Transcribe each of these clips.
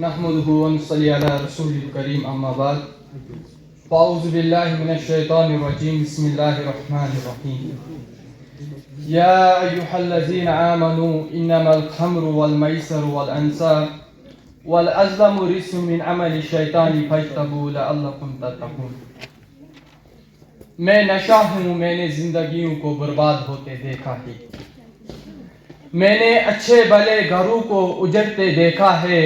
نحمده ونصلي على رسوله الكريم أما بعد فأعوذ بالله من الشيطان الرجيم بسم الله الرحمن الرحيم يا أيها الذين آمنوا إنما الخمر والميسر والأنصاب والأزلام رجس من عمل الشيطان فاجتنبوه لعلكم تتقون. میں نشہ ہوں، میں نے زندگیوں کو برباد ہوتے دیکھا ہے، میں نے اچھے بھلے گھروں کو اجڑتے دیکھا ہے،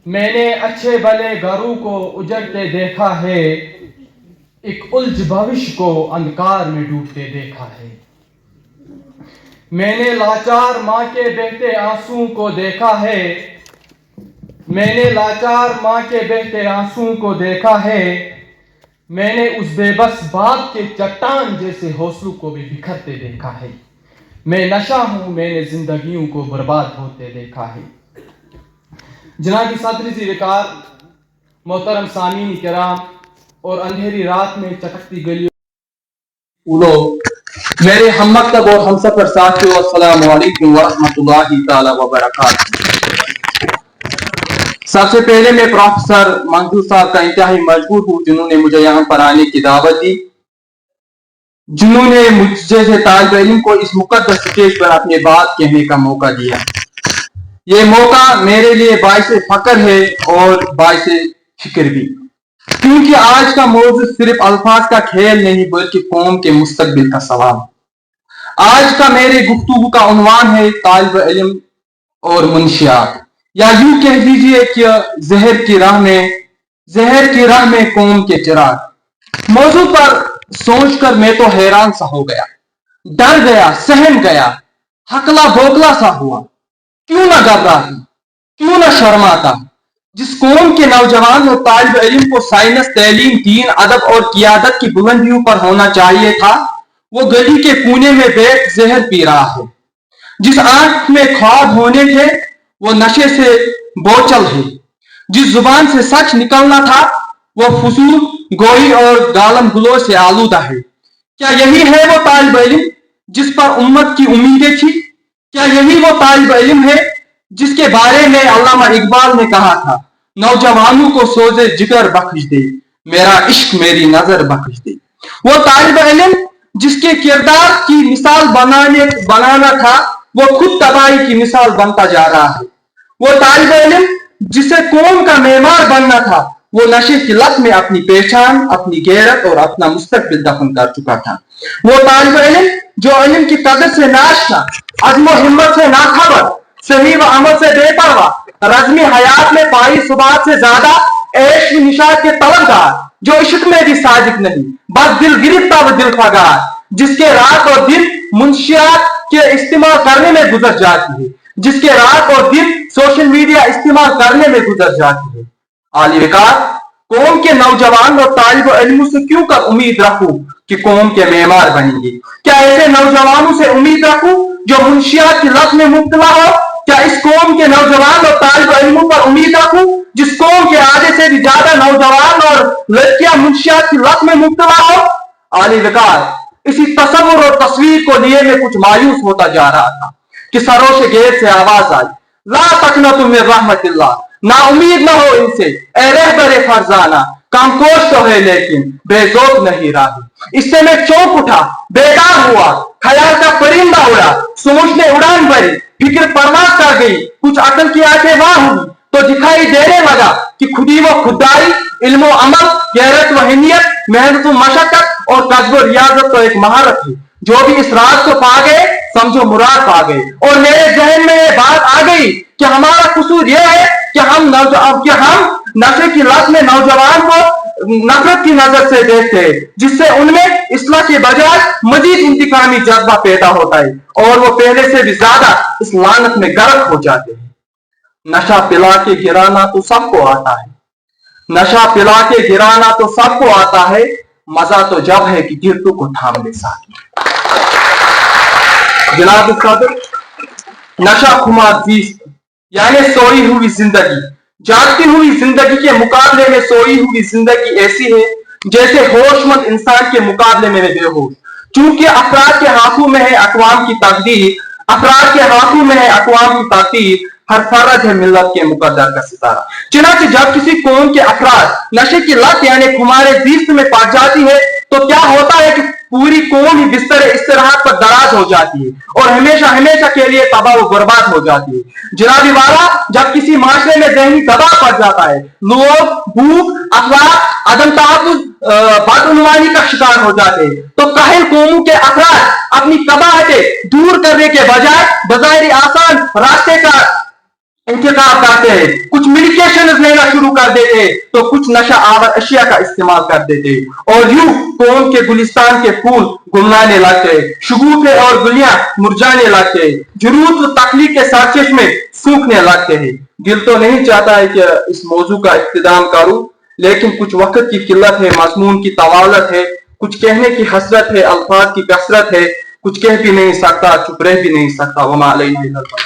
میں نے اچھے بھلے گھروں کو اجڑتے دیکھا ہے، ایک الجھ بھوش کو اندھکار میں ڈوبتے دیکھا ہے. میں نے لاچار ماں کے بہتے آنسوں کو دیکھا ہے، میں نے لاچار ماں کے بہتے آنسوں کو دیکھا ہے، میں نے اس بے بس باپ کے چٹان جیسے حوصلوں کو بھی بکھرتے دیکھا ہے. میں نشہ ہوں، میں نے زندگیوں کو برباد ہوتے دیکھا ہے. جناب صدر ذی وقار، محترم سامعین کرام اور اندھیری رات میں چٹکتی گلیوں لوگ، میرے ہم مکتب اور ہم سفر ساتھیوں، السلام علیکم ورحمۃ اللہ تعالی وبرکاتہ. سب سے پہلے میں پروفیسر منظور صاحب کا انتہائی مجبور ہوں جنہوں نے مجھے یہاں پر آنے کی دعوت دی، جنہوں نے مجھ جیسے طالب علم کو اس مقدس اسٹیج پر اپنی بات کہنے کا موقع دیا. یہ موقع میرے لیے باعث فخر ہے اور باعث فکر بھی، کیونکہ آج کا موضوع صرف الفاظ کا کھیل نہیں بلکہ قوم کے مستقبل کا سوال. آج کا میرے گفتگو کا عنوان ہے طالب علم اور منشیات، یا یوں کہہ دیجئے کہ زہر کی راہ میں قوم کے چراغ. موضوع پر سوچ کر میں تو حیران سا ہو گیا، ڈر گیا، سہم گیا، ہکلا بوکلا سا ہوا. کیوں نہ گھبراتا، کیوں نہ شرماتا؟ جس قوم کے نوجوان اور طالب علم کو سائنس، تعلیم، دین، ادب اور قیادت کی بلندیوں پر ہونا چاہیے تھا، وہ گلی کے کونے میں بیٹھ زہر پی رہا ہے. جس آنکھ میں خواب ہونے تھے وہ نشے سے بوچل ہے. جس زبان سے سچ نکلنا تھا وہ فضول گوئی اور گالم گلو سے آلودہ ہے. کیا یہی ہے وہ طالب علم جس پر امت کی امیدیں تھی؟ کیا یہی وہ طالب علم ہے جس کے بارے میں علامہ اقبال نے کہا تھا، نوجوانوں کو سوزے جگر بخش دے، میرا عشق میری نظر بخش دے؟ وہ طالب علم جس کے کردار کی مثال بنانا تھا وہ خود تباہی کی مثال بنتا جا رہا ہے. وہ طالب علم جسے قوم کا معمار بننا تھا وہ نشے کی لت میں اپنی پہچان، اپنی غیرت اور اپنا مستقبل دفن کر چکا تھا. وہ طالب علم جو علم کی قدر سے ناشنا، عزم و ہمت سے ناخبر، صحیح و عمل سے بے پرواہ، رزمی حیات میں پائی صبات سے زیادہ عیش و نشاط کے طلبگار، جو عشق میں بھی صادق نہیں، بس دل گرفتہ و دل فگار، جس کے رات اور دن منشیات کے استعمال کرنے میں گزر جاتی ہے، جس کے رات اور دن سوشل میڈیا استعمال کرنے میں گزر جاتی ہے. عالی وقار، قوم کے نوجوان اور طالب علموں سے کیوں کر امید رکھوں کہ قوم کے معمار بنیں گے؟ کیا ایسے نوجوانوں سے امید رکھوں جو منشیات کی لت میں مبتلا ہو؟ کیا اس قوم کے نوجوان اور طالب علموں پر امید رکھوں جس قوم کے آدھے سے بھی زیادہ نوجوان اور لڑکیاں منشیات کی لت میں مبتلا ہو؟ عالی وقار، اسی تصور اور تصویر کو لیے میں کچھ مایوس ہوتا جا رہا تھا کہ سروش گیٹ سے آواز آئی، لا تقنطوا من رحمت اللہ، نا امید نہ ہو ان سے اے رہبر فرزانہ، کام کوش تو ہے لیکن بے ذوق نہیں راہی. اس سے میں چونک اٹھا، بیدار ہوا، خیال کا پرندہ اڑا، سوچ نے اڑان بھری، فکر پرواز کر گئی، کچھ عقل کی آنکھیں واہ ہوئی تو دکھائی دینے لگا کہ خودی و خودداری، علم و عمل، غیرت و حمیت، محنت و مشقت اور قصب و ریاضت تو ایک مہارت ہے. جو بھی اس راز کو پا گئے سمجھو مراد پا گئے. اور میرے ذہن میں یہ بات آ گئی کہ ہمارا قصور یہ ہے کہ ہم نشے کی لت میں نوجوان کو نفرت کی نظر سے دیکھتے ہیں، جس سے ان میں اصلاح کے بجائے مزید انتقامی جذبہ پیدا ہوتا ہے اور وہ پہلے سے بھی زیادہ اس لعنت میں غرق ہو جاتے ہیں. نشہ پلا کے گرانا تو سب کو آتا ہے، نشہ پلا کے گرانا تو سب کو آتا ہے، مزہ تو جب ہے کہ گرتوں کو تھام لے ساتھ. جناب صدر، نشہ خمار زیست یعنی سوئی ہوئی زندگی. جاگتی ہوئی زندگی کے مقابلے میں سوئی ہوئی زندگی ایسی ہے جیسے ہوش مند انسان کے مقابلے میں بے ہوش. چونکہ افراد کے ہاتھوں میں ہے اقوام کی تقدیر، افراد کے ہاتھوں میں ہے اقوام کی تقدیر، ہر فرد ہے ملت کے مقدر کا ستارہ۔ چنانچہ جب کسی قوم کے افراد نشے کی لت یعنی خمار زیست میں پڑ جاتی ہے تو کیا ہوتا ہے کہ پوری قوم ہی بستر استراحت پر دراز ہو جاتی ہے اور ہمیشہ ہمیشہ کے لیے تباہ و برباد ہو جاتی ہے۔ جناب والا، جب کسی معاشرے میں ذہنی دباؤ پڑ جاتا ہے، لوگ بھوک، اخلاق، عدم تحفظ، بدعنوانی کا شکار ہو جاتے ہیں، تو کاہل قوموں کے افراد اپنی قباحتیں دور کرنے کے بجائے بظاہر آسان راستے کا انتخاب کرتے ہیں۔ کچھ میڈیکیشنز لینا شروع کر دیتے ہیں تو کچھ نشہ آور اشیاء کا استعمال کر دیتے ہیں، اور یوں قوم کے گلستان کے پھول گمنانے لگتے ہیں، شگوفے اور گلیاں مرجانے لگتے ہیں، جرود و تخلیق کے سرچش میں سوکھنے لگتے ہیں۔ دل تو نہیں چاہتا ہے کہ اس موضوع کا اختتام کروں، لیکن کچھ وقت کی قلت ہے، مضمون کی طوالت ہے، کچھ کہنے کی حسرت ہے، الفاظ کی کثرت ہے، کچھ کہہ بھی نہیں سکتا، چپ رہ بھی نہیں سکتا۔ وما علینا الا البلاغ۔